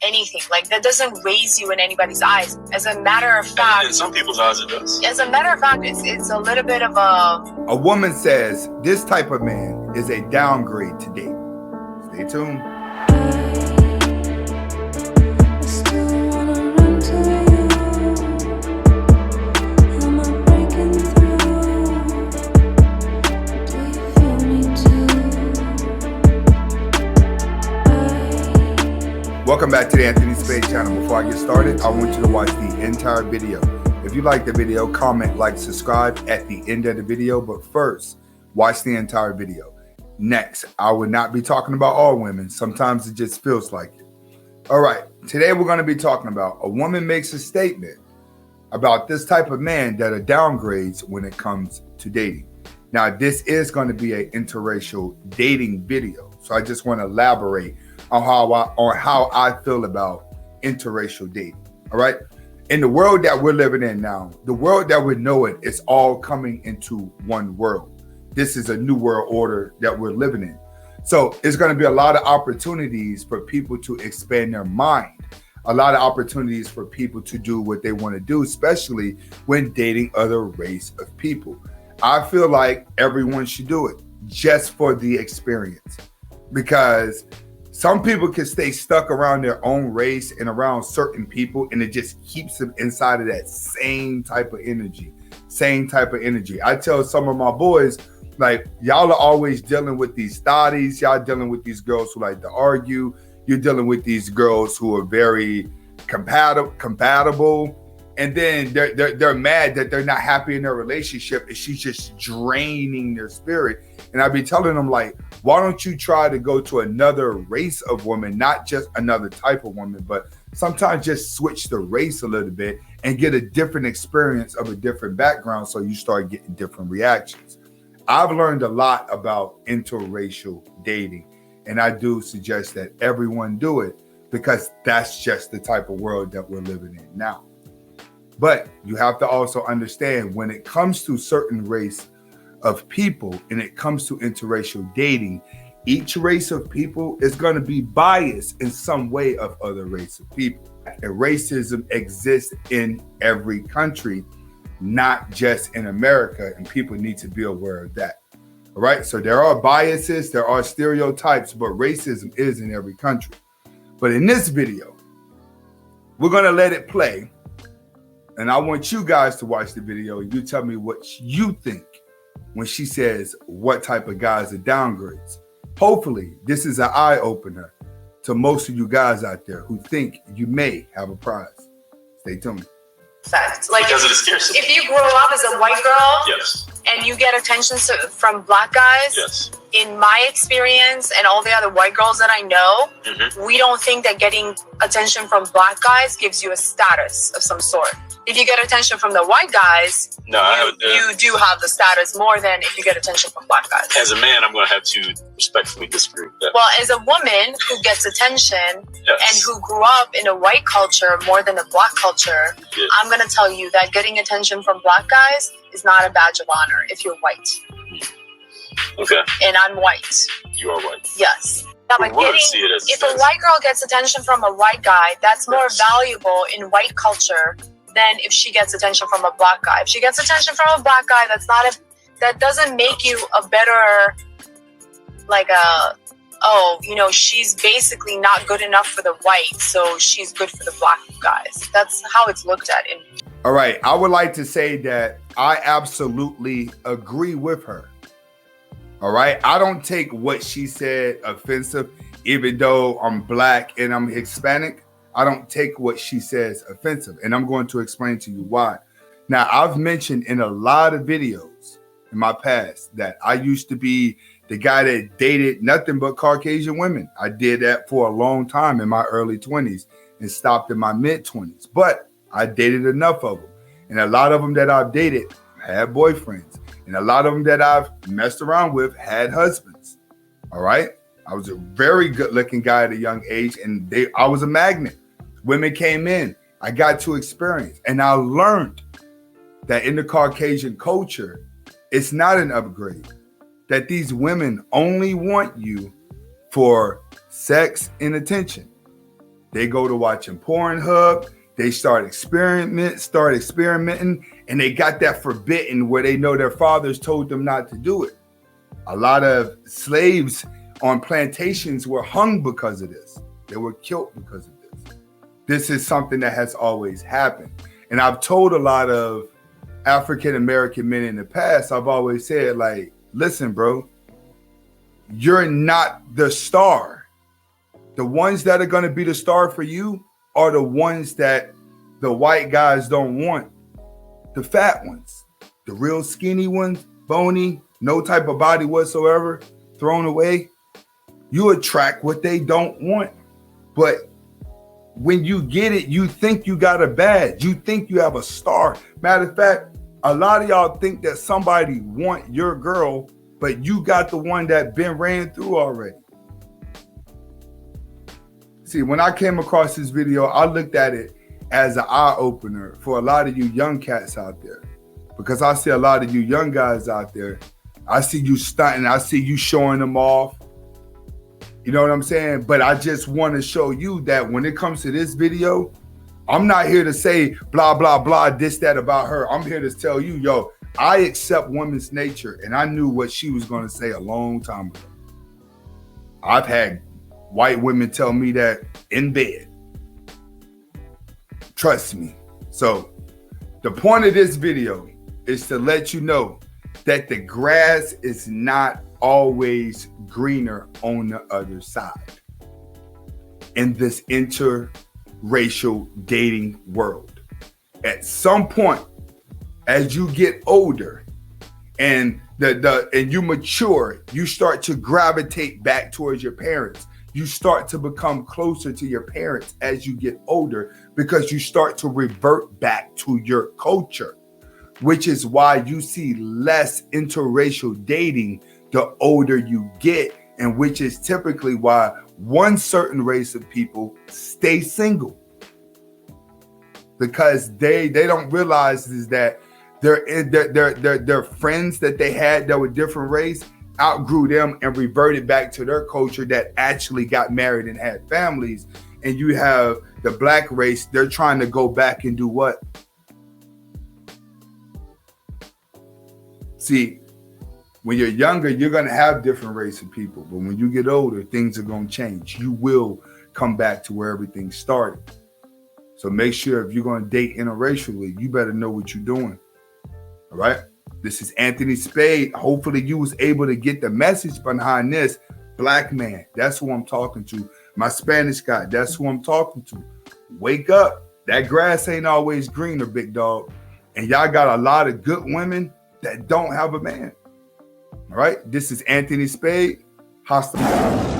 anything. Like, that doesn't raise you in anybody's eyes. As a matter of fact, in some people's eyes it does. As a matter of fact, it's a little bit of a woman says this type of man is a downgrade to date. Stay tuned. Welcome back to the Anthony Spade channel. Before I get started, I want you to watch the entire video. If you like the video, comment, like, subscribe at the end of the video. But first, watch the entire video. Next, I will not be talking about all women. Sometimes it just feels like it. All right, today we're going to be talking about a woman makes a statement about this type of man that are downgrades when it comes to dating. Now, this is going to be an interracial dating video. So I just want to elaborate on how I feel about interracial dating. All right. In the world that we're living in now, the world that we know it is all coming into one world. This is a new world order that we're living in. So it's going to be a lot of opportunities for people to expand their mind, a lot of opportunities for people to do what they want to do, especially when dating other race of people. I feel like everyone should do it just for the experience, because some people can stay stuck around their own race and around certain people, and it just keeps them inside of that same type of energy. I tell some of my boys, like, y'all are always dealing with these thotties. Y'all dealing with these girls who like to argue. You're dealing with these girls who are very compatible. And then they're mad that they're not happy in their relationship, and she's just draining their spirit. And I be telling them, like, why don't you try to go to another race of woman, not just another type of woman, but sometimes just switch the race a little bit and get a different experience of a different background, so you start getting different reactions. I've learned a lot about interracial dating, and I do suggest that everyone do it, because that's just the type of world that we're living in now. But you have to also understand, when it comes to certain race of people and it comes to interracial dating, each race of people is going to be biased in some way of other race of people. And racism exists in every country, not just in America, and people need to be aware of that. All right, so there are biases, there are stereotypes, but racism is in every country. But in this video, we're going to let it play. And I want you guys to watch the video and you tell me what you think when she says what type of guys are downgrades. Hopefully, this is an eye-opener to most of you guys out there who think you may have a prize. Stay tuned. Like, because of the scarcity. If you grow up as a white girl, yes, and you get attention from black guys, yes, in my experience and all the other white girls that I know, we don't think that getting attention from black guys gives you a status of some sort. If you get attention from the white guys, you do have the status more than if you get attention from black guys. As a man, I'm going to have to respectfully disagree with that. Well, as a woman who gets attention, yes, and who grew up in a white culture more than a black culture, yes, I'm going to tell you that getting attention from black guys is not a badge of honor if you're white. Okay. And I'm white. You are white. Yes. But if a white girl gets attention from a white guy, that's more valuable in white culture than if she gets attention from a black guy. If she gets attention from a black guy, that doesn't make you a better, like she's basically not good enough for the white, so she's good for the black guys. That's how it's looked at. All right, I would like to say that I absolutely agree with her. All right, I don't take what she said offensive, even though I'm black and I'm Hispanic. I don't take what she says offensive, and I'm going to explain to you why. Now, I've mentioned in a lot of videos in my past that I used to be the guy that dated nothing but Caucasian women. I did that for a long time in my early 20s and stopped in my mid 20s, but I dated enough of them. And a lot of them that I've dated had boyfriends, and a lot of them that I've messed around with had husbands. All right. I was a very good looking guy at a young age, and I was a magnet. Women came in, I got to experience, and I learned that in the Caucasian culture, it's not an upgrade, that these women only want you for sex and attention. They go to watching Pornhub. They start experimenting, and they got that forbidden where they know their fathers told them not to do it. A lot of slaves on plantations were hung because of this. They were killed because of this. This is something that has always happened. And I've told a lot of African-American men in the past, I've always said, like, listen, bro, you're not the star. The ones that are going to be the star for you are the ones that the white guys don't want. The fat ones, the real skinny ones, bony, no type of body whatsoever, thrown away. You attract what they don't want. But when you get it, you think you got a badge. You think you have a star. Matter of fact, a lot of y'all think that somebody want your girl, but you got the one that been ran through already. See, when I came across this video, I looked at it as an eye-opener for a lot of you young cats out there. Because I see a lot of you young guys out there. I see you stunting. I see you showing them off. You know what I'm saying? But I just want to show you that when it comes to this video, I'm not here to say blah, blah, blah, this, that about her. I'm here to tell you, yo, I accept women's nature. And I knew what she was going to say a long time ago. I've had white women tell me that in bed. Trust me. So the point of this video is to let you know that the grass is not always greener on the other side in this interracial dating world. At some point, as you get older and and you mature, you start to gravitate back towards your parents. You start to become closer to your parents as you get older because you start to revert back to your culture, which is why you see less interracial dating the older you get, and which is typically why one certain race of people stay single, because they don't realize is that their friends that they had that were different race outgrew them and reverted back to their culture that actually got married and had families. And you have the black race, they're trying to go back and do what? See, when you're younger, you're going to have different race of people. But when you get older, things are going to change. You will come back to where everything started. So make sure if you're going to date interracially, you better know what you're doing. All right? This is Anthony Spade. Hopefully you was able to get the message behind this. Black man, that's who I'm talking to. My Spanish guy, that's who I'm talking to. Wake up. That grass ain't always greener, big dog. And y'all got a lot of good women that don't have a man. All right? This is Anthony Spade. Hasta luego.